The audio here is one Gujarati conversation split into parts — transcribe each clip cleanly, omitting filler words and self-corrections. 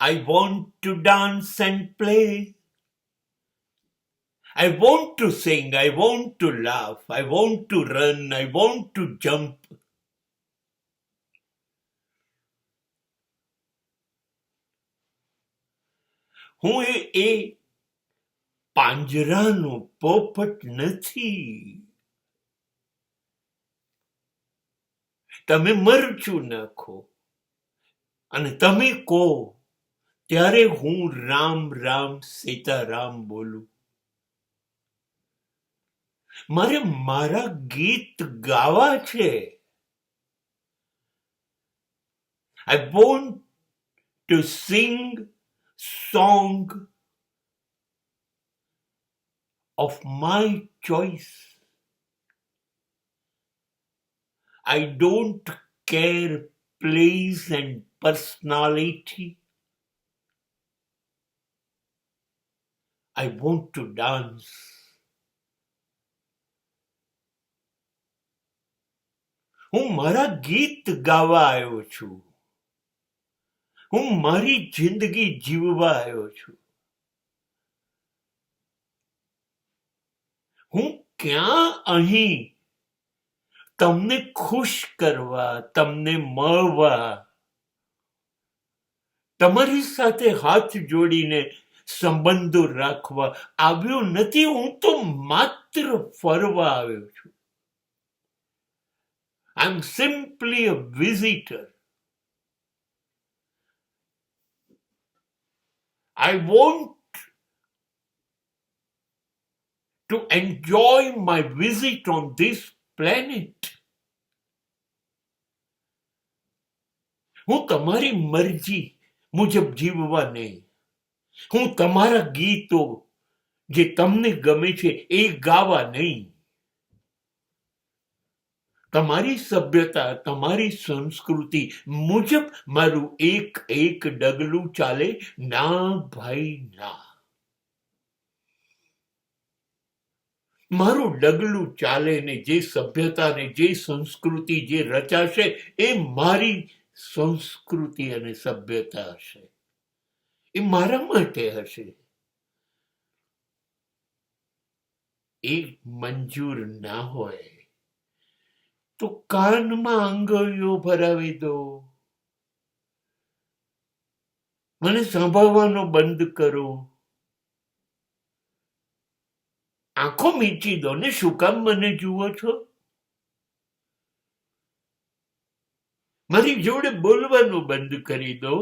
I want to dance and play. I want to sing, I want to laugh, I want to run, I want to jump. હું એ પાંજરાનો પોપટ નથી. તમે મરચું નાખો અને તમે કહો ત્યારે હું રામ રામ સીતારામ બોલું. મારે મારા ગીત ગાવા છે. I want to sing song of my choice. I don't care place and personality. I want to dance. હું મારા ગીત ગાવા આવ્યો છું. હું મારી જિંદગી જીવવા આવ્યો છું. હું ક્યાં અહીં તમને ખુશ કરવા, તમને મળવા, તમારી સાથે હાથ જોડીને સંબંધો રાખવા આવ્યો નથી. હું તો માત્ર ફરવા આવ્યો છું. I'm simply a visitor. I want to enjoy my visit on this planet. હું તમારી મરજી મુજબ જીવવા નહીં. હું તમારા ગીતો જે તમને ગમે છે એ ગાવા નહીં. તમારી સભ્યતા, તમારી સંસ્કૃતિ મુજબ મારું એક એક ડગલું ચાલે. ના ભાઈ ના. મારું ડગલું ચાલે ને જે સભ્યતા ને જે સંસ્કૃતિ જે રચાશે એ મારી સંસ્કૃતિ અને સભ્યતા હશે. એ મારા માટે હશે. એ મંજૂર ના હોય તો કાનમાં આંગળીઓ ભરાવી દો. મને સાંભળવાનો બંધ કરો. આંખો મીચી દો ને. શું કામ મને જુઓ છો? મારી જોડે બોલવાનું બંધ કરી દો.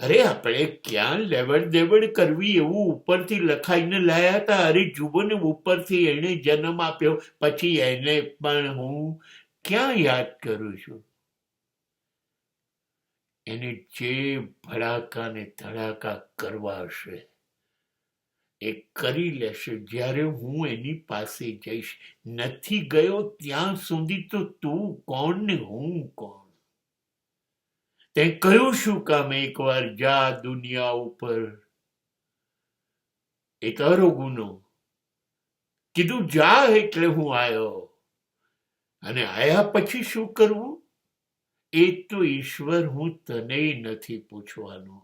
અરે આપણે ક્યાં લેવડ દેવડ કરવી એવું ઉપરથી લખાઈને લાયા હતા. અરે જુઓ ને ઉપરથી એને જન્મ આપ્યો પછી એને પણ હું ક્યાં યાદ કરું છું. એને જે ભડાકા ને ધડાકા કરવા હશે એ કરી લેશે જ્યારે હું એની પાસે જઈશ. નથી ગયો ત્યાં સુધી તો તું કોણ ને હું કોણ? તે કહ્યું શું કામ એકવાર જા દુનિયા ઉપર? એ તારો ગુનો. કીધું જા એટલે હું આવ્યો. અને આયા પછી શું કરવું એ તો ઈશ્વર હું તને નથી પૂછવાનો.